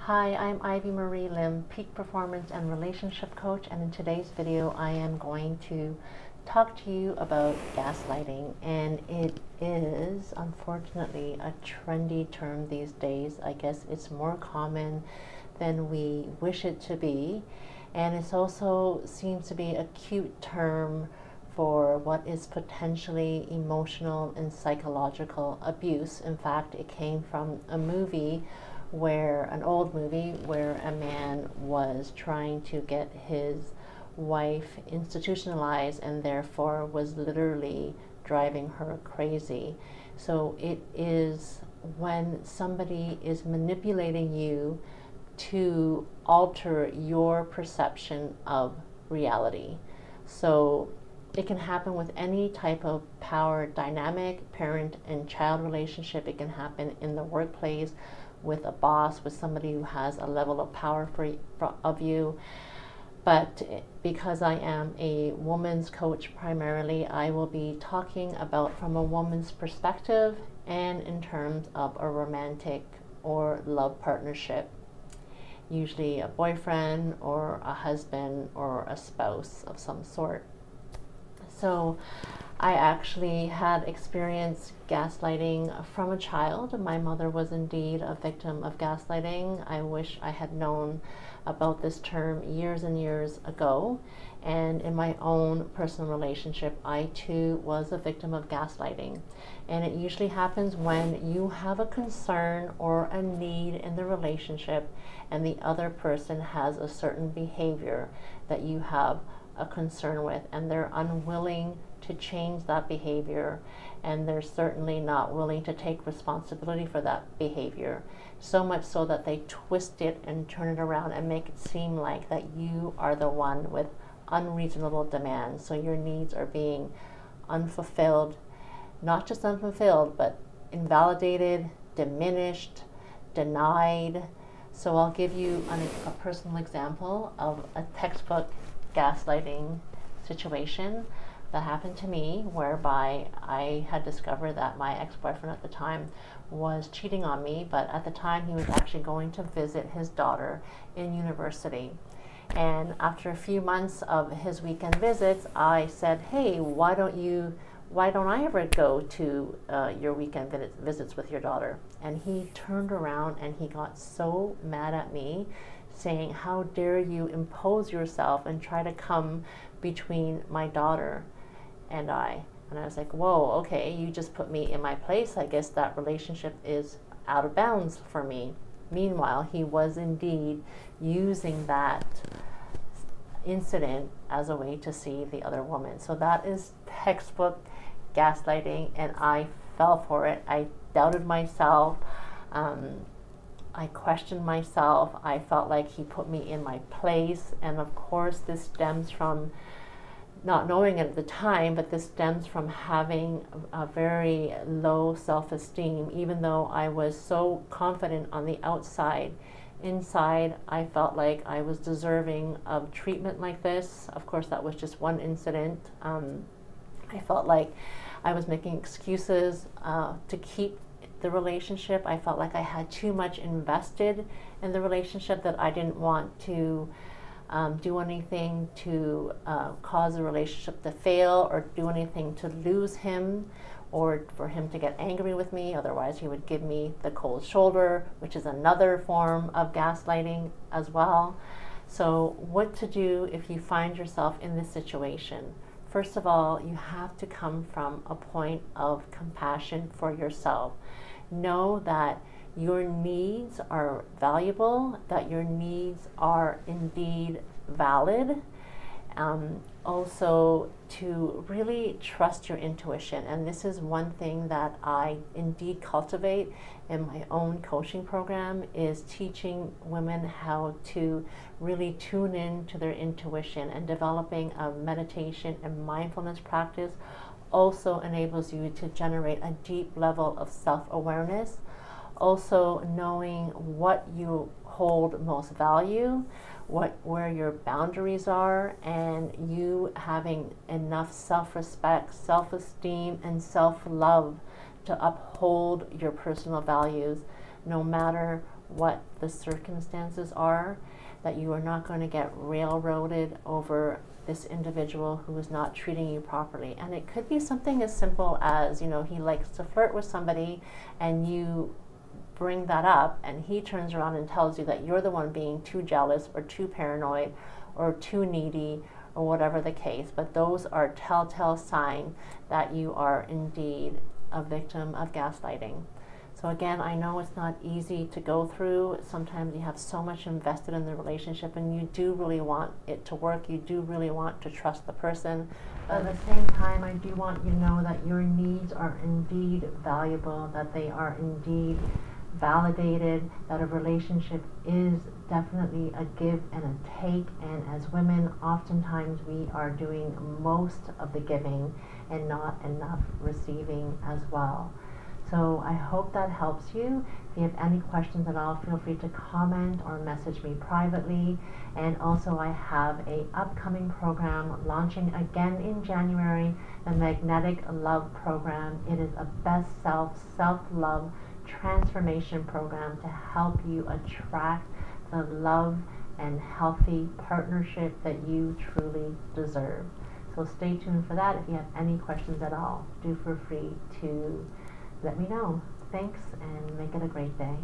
Hi, I'm Ivy Marie Lim, Peak Performance and Relationship Coach, and in today's video I am going to talk to you about gaslighting. And it is unfortunately a trendy term these days. I guess it's more common than we wish it to be, and it also seems to be a cute term for what is potentially emotional and psychological abuse. In fact, it came from a movie an old movie where a man was trying to get his wife institutionalized and therefore was literally driving her crazy. So it is when somebody is manipulating you to alter your perception of reality. So it can happen with any type of power dynamic, parent and child relationship. It can happen in the workplace, with a boss, with somebody who has a level of power of you. But because I am a woman's coach primarily, I will be talking about from a woman's perspective and in terms of a romantic or love partnership, usually a boyfriend or a husband or a spouse of some sort. So I actually had experienced gaslighting from a child. My mother was indeed a victim of gaslighting. I wish I had known about this term years and years ago. And in my own personal relationship, I too was a victim of gaslighting. And it usually happens when you have a concern or a need in the relationship and the other person has a certain behavior that you have a concern with, and they're unwilling to change that behavior, and they're certainly not willing to take responsibility for that behavior, so much so that they twist it and turn it around and make it seem like that you are the one with unreasonable demands. So your needs are being unfulfilled, not just unfulfilled, but invalidated, diminished, denied. So I'll give you a personal example of a textbook gaslighting situation that happened to me, whereby I had discovered that my ex-boyfriend at the time was cheating on me, but at the time he was actually going to visit his daughter in university. And after a few months of his weekend visits, I said, hey, why don't I ever go to your weekend visits with your daughter? And he turned around and he got so mad at me, saying, how dare you impose yourself and try to come between my daughter and I. And I was like, whoa, okay, you just put me in my place. I guess that relationship is out of bounds for me. Meanwhile, he was indeed using that incident as a way to see the other woman. So that is textbook gaslighting, and I fell for it. I doubted myself. I questioned myself. I felt like he put me in my place. And of course, this stems from not knowing it at the time, but this stems from having a very low self-esteem. Even though I was so confident on the outside, inside I felt like I was deserving of treatment like this. Of course, that was just one incident. I felt like I was making excuses to keep the relationship. I felt like I had too much invested in the relationship, that I didn't want to do anything to cause the relationship to fail, or do anything to lose him, or for him to get angry with me. Otherwise, he would give me the cold shoulder, which is another form of gaslighting as well. So what to do if you find yourself in this situation? First of all, you have to come from a point of compassion for yourself. Know that your needs are valuable, that your needs are indeed valid. Also, to really trust your intuition. And this is one thing that I indeed cultivate in my own coaching program, is teaching women how to really tune in to their intuition. And developing a meditation and mindfulness practice also enables you to generate a deep level of self-awareness. Also, knowing what you hold most value, where your boundaries are, and you having enough self-respect, self-esteem, and self-love to uphold your personal values, no matter what the circumstances are, that you are not going to get railroaded over this individual who is not treating you properly. And it could be something as simple as, you know, he likes to flirt with somebody and you bring that up and he turns around and tells you that you're the one being too jealous or too paranoid or too needy or whatever the case. But those are telltale signs that you are indeed a victim of gaslighting. So again, I know it's not easy to go through. Sometimes you have so much invested in the relationship and you do really want it to work. You do really want to trust the person. But at the same time, I do want you to know that your needs are indeed valuable, that they are indeed validated, that a relationship is definitely a give and a take. And as women, oftentimes we are doing most of the giving and not enough receiving as well. So I hope that helps you. If you have any questions at all, feel free to comment or message me privately. And also I have a upcoming program launching again in January, the Magnetic Love Program. It is a best self-love transformation program to help you attract the love and healthy partnership that you truly deserve. So stay tuned for that. If you have any questions at all, do feel free to let me know. Thanks, and make it a great day.